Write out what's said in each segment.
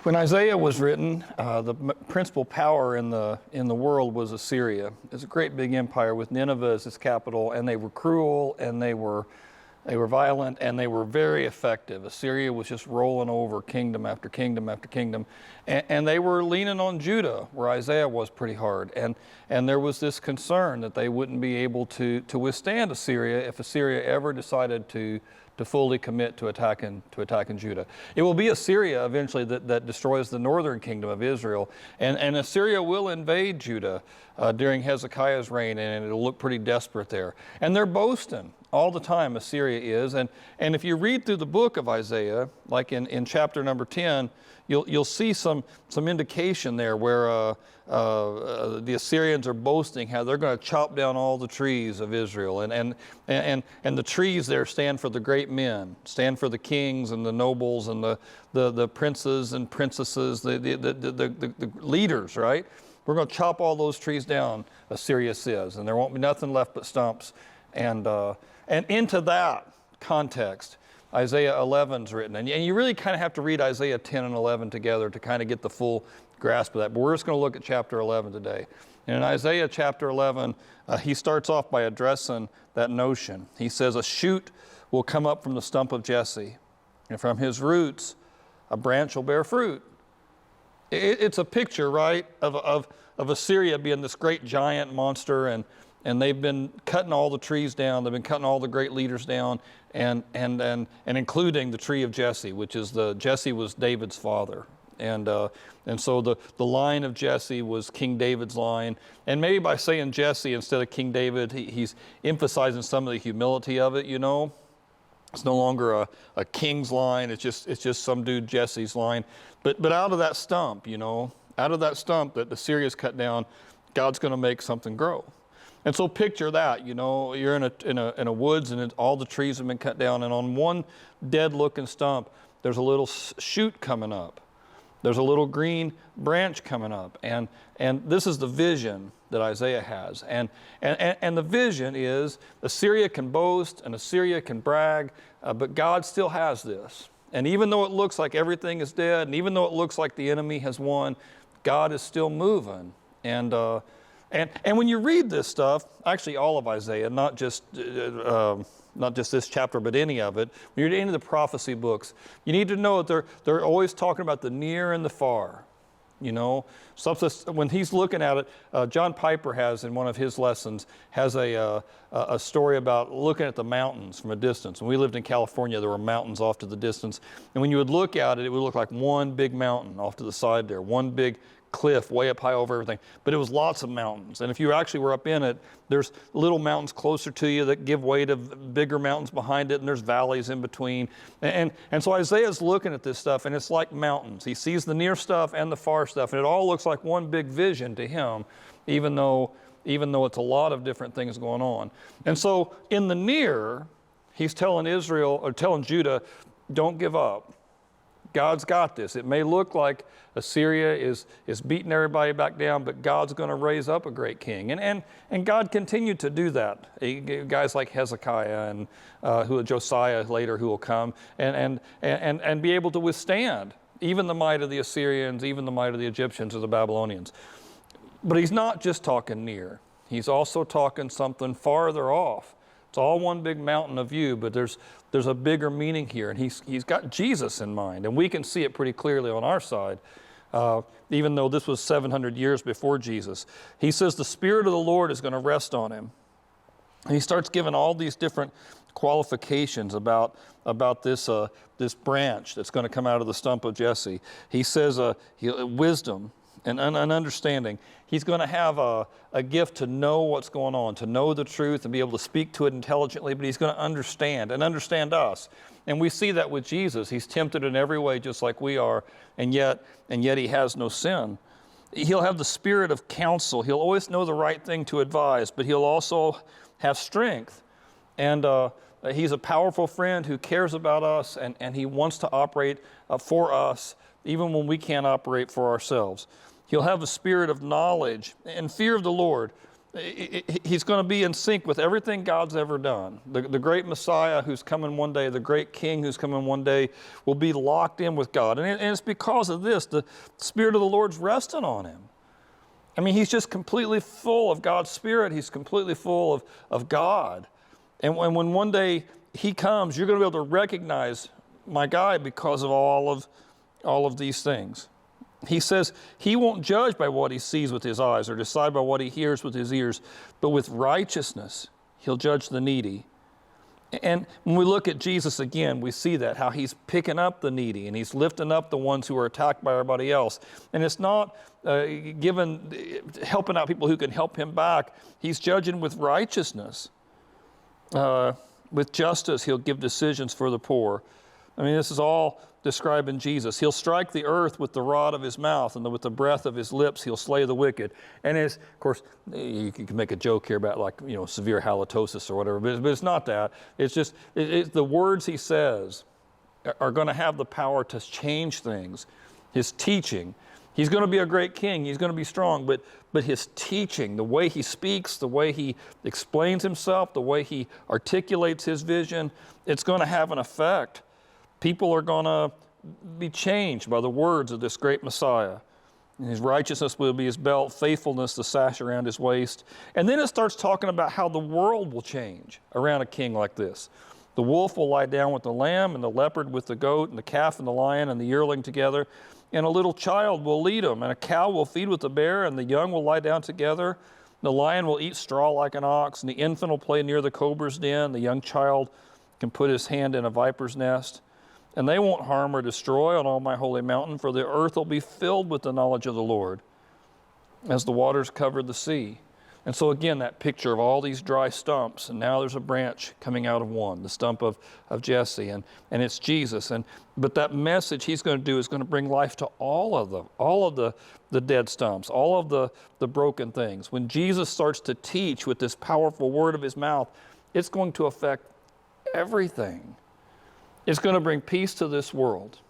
When Isaiah was written, the principal power in the world was Assyria. It's a great big empire with Nineveh as its capital, and they were cruel, and they were violent, and they were very effective. Assyria was just rolling over kingdom after kingdom after kingdom, and they were leaning on Judah, where Isaiah was pretty hard. And there was this concern that they wouldn't be able to withstand Assyria if Assyria ever decided to fully commit to attacking Judah. It will be Assyria eventually that destroys the northern kingdom of Israel, and Assyria will invade Judah during Hezekiah's reign, and it'll look pretty desperate there. And they're boasting all the time, Assyria is, and if you read through the book of Isaiah, like in chapter number 10, you'll see some indication there where the Assyrians are boasting how they're going to chop down all the trees of Israel, and the trees there stand for the great men, stand for the kings and the nobles and the princes and princesses, the leaders, right? We're going to chop all those trees down, Assyria says, and there won't be nothing left but stumps. And into that context, Isaiah 11's written. And you really kind of have to read Isaiah 10 and 11 together to kind of get the full grasp of that. But we're just going to look at chapter 11 today. And in Isaiah chapter 11, he starts off by addressing that notion. He says, "A shoot will come up from the stump of Jesse, and from his roots a branch will bear fruit." It's a picture, right, of Assyria being this great giant monster, and they've been cutting all the trees down. They've been cutting all the great leaders down, and including the tree of Jesse, which is Jesse was David's father. And so the line of Jesse was King David's line. And maybe by saying Jesse instead of King David, he's emphasizing some of the humility of it, you know. It's no longer a king's line. It's just some dude Jesse's line. But out of that stump, you know, out of that stump that Assyria's cut down, God's going to make something grow. And so picture that, you know, you're in a woods, and all the trees have been cut down, and on one dead-looking stump, there's a little shoot coming up. There's a little green branch coming up, and this is the vision that Isaiah has. And the vision is Assyria can boast and Assyria can brag, but God still has this. And even though it looks like everything is dead, and even though it looks like the enemy has won, God is still moving. And when you read this stuff, actually all of Isaiah, not just this chapter, but any of it, when you're into the prophecy books, you need to know that they're always talking about the near and the far. You know, when he's looking at it, John Piper has in one of his lessons has a story about looking at the mountains from a distance. When we lived in California, there were mountains off to the distance, and when you would look at it, it would look like one big mountain off to the side there, one big cliff way up high over everything, but it was lots of mountains. And if you actually were up in it, there's little mountains closer to you that give way to bigger mountains behind it, and there's valleys in between. And so Isaiah's looking at this stuff, and it's like mountains. He sees the near stuff and the far stuff, and it all looks like one big vision to him, even though it's a lot of different things going on. And so in the near, he's telling Israel, or telling Judah, don't give up. God's got this. It may look like Assyria is beating everybody back down, but God's going to raise up a great king. And God continued to do that. Guys like Hezekiah and Josiah later who will come and be able to withstand even the might of the Assyrians, even the might of the Egyptians or the Babylonians. But he's not just talking near. He's also talking something farther off. It's all one big mountain of view, but there's a bigger meaning here, and he's got Jesus in mind, and we can see it pretty clearly on our side, even though this was 700 years before Jesus. He says the Spirit of the Lord is going to rest on him, and he starts giving all these different qualifications about this branch that's going to come out of the stump of Jesse. He says wisdom and understanding. He's going to have a gift to know what's going on, to know the truth and be able to speak to it intelligently, but he's going to understand us. And we see that with Jesus. He's tempted in every way just like we are, and yet he has no sin. He'll have the spirit of counsel. He'll always know the right thing to advise, but he'll also have strength. And he's a powerful friend who cares about us, and he wants to operate for us even when we can't operate for ourselves. He'll have a spirit of knowledge and fear of the Lord. he's going to be in sync with everything God's ever done. The great Messiah who's coming one day, the great King who's coming one day, will be locked in with God. And it's because of this, the Spirit of the Lord's resting on him. I mean, he's just completely full of God's Spirit. He's completely full of God. And when one day he comes, you're going to be able to recognize my guy because of all of these things. He says he won't judge by what he sees with his eyes or decide by what he hears with his ears, but with righteousness he'll judge the needy. And when we look at Jesus again, we see that, how he's picking up the needy and he's lifting up the ones who are attacked by everybody else. And it's not helping out people who can help him back. He's judging with righteousness. With justice, he'll give decisions for the poor. I mean, this is all describing Jesus. He'll strike the earth with the rod of his mouth, and with the breath of his lips, he'll slay the wicked. And of course, you can make a joke here about severe halitosis or whatever, but it's not that. It's just the words he says are going to have the power to change things. His teaching. He's going to be a great king. He's going to be strong, but his teaching, the way he speaks, the way he explains himself, the way he articulates his vision, it's going to have an effect. People are going to be changed by the words of this great Messiah. And his righteousness will be his belt, faithfulness the sash around his waist. And then it starts talking about how the world will change around a king like this. The wolf will lie down with the lamb, and the leopard with the goat, and the calf and the lion and the yearling together. And a little child will lead them, and a cow will feed with the bear, and the young will lie down together. The lion will eat straw like an ox, and the infant will play near the cobra's den. The young child can put his hand in a viper's nest. And they won't harm or destroy on all my holy mountain, for the earth will be filled with the knowledge of the Lord, as the waters cover the sea. And so again, that picture of all these dry stumps, and now there's a branch coming out of one, the stump of Jesse, and it's Jesus. But that message he's going to do is going to bring life to all of the dead stumps, all of the broken things. When Jesus starts to teach with this powerful word of his mouth, it's going to affect everything. It's going to bring peace to this world.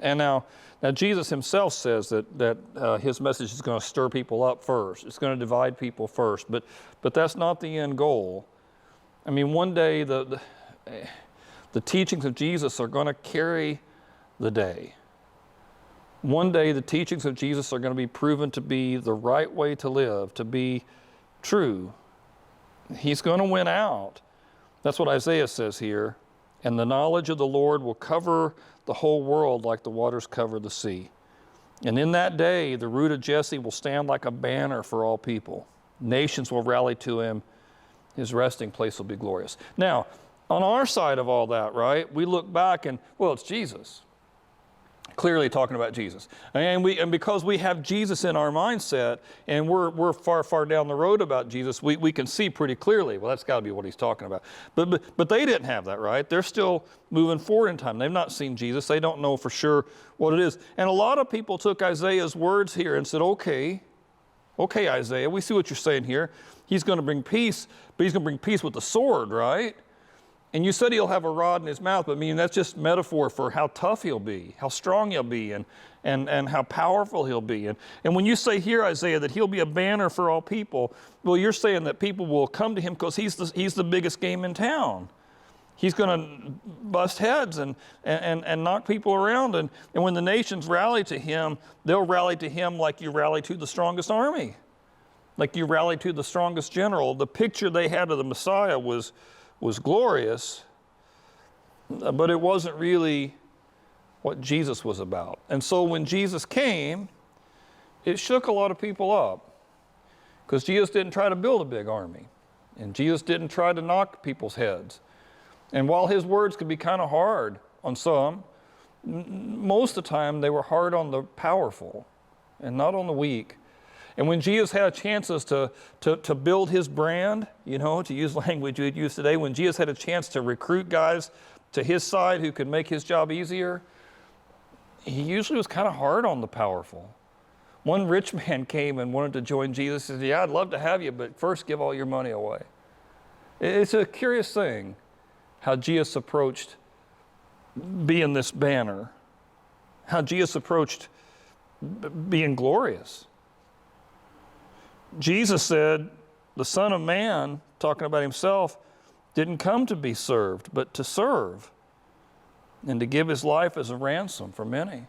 And now Jesus himself says that his message is going to stir people up first. It's going to divide people first. But that's not the end goal. I mean, one day the teachings of Jesus are going to carry the day. One day the teachings of Jesus are going to be proven to be the right way to live, to be true. He's going to win out. That's what Isaiah says here. And the knowledge of the Lord will cover the whole world like the waters cover the sea. And in that day, the root of Jesse will stand like a banner for all people. Nations will rally to him. His resting place will be glorious. Now, on our side of all that, right, we look back and, well, it's Jesus. Clearly talking about Jesus. And because we have Jesus in our mindset, and we're far down the road about Jesus, we can see pretty clearly, well, that's got to be what he's talking about. But they didn't have that, right? They're still moving forward in time. They've not seen Jesus. They don't know for sure what it is. And a lot of people took Isaiah's words here and said, okay, Isaiah, we see what you're saying here. He's going to bring peace, but he's going to bring peace with the sword, right? And you said he'll have a rod in his mouth, but I mean, that's just metaphor for how tough he'll be, how strong he'll be, and how powerful he'll be. And when you say here, Isaiah, that he'll be a banner for all people, well, you're saying that people will come to him because he's the biggest game in town. He's going to bust heads and knock people around. And when the nations rally to him, they'll rally to him like you rally to the strongest army, like you rally to the strongest general. The picture they had of the Messiah was glorious, but it wasn't really what Jesus was about. And so when Jesus came, it shook a lot of people up, because Jesus didn't try to build a big army, and Jesus didn't try to knock people's heads. And while his words could be kind of hard on some, most of the time they were hard on the powerful and not on the weak. And when Jesus had chances to build his brand, to use language we'd use today, when Jesus had a chance to recruit guys to his side who could make his job easier, he usually was kind of hard on the powerful. One rich man came and wanted to join Jesus and said, yeah, I'd love to have you, but first give all your money away. It's a curious thing how Jesus approached being this banner, how Jesus approached being glorious. Jesus said, The Son of Man, talking about himself, didn't come to be served, but to serve and to give his life as a ransom for many.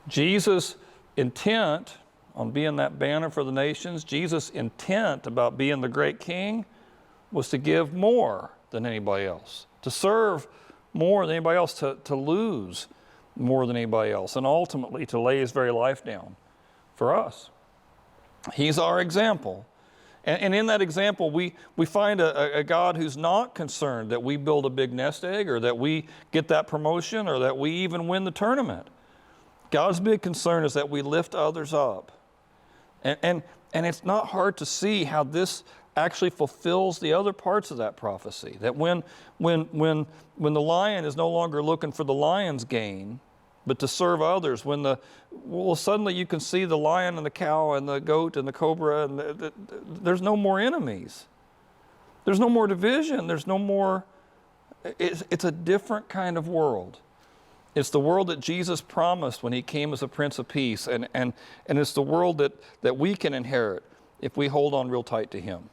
Jesus' intent on being that banner for the nations, Jesus' intent about being the great king was to give more than anybody else, to serve more than anybody else, to lose more than anybody else, and ultimately to lay his very life down for us. He's our example. And in that example, we find a God who's not concerned that we build a big nest egg or that we get that promotion or that we even win the tournament. God's big concern is that we lift others up. And it's not hard to see how this actually fulfills the other parts of that prophecy. That when the lion is no longer looking for the lion's gain, but to serve others, suddenly you can see the lion and the cow and the goat and the cobra, and there's no more enemies. There's no more division. There's no more, it's a different kind of world. It's the world that Jesus promised when he came as a Prince of Peace, and it's the world that we can inherit if we hold on real tight to him.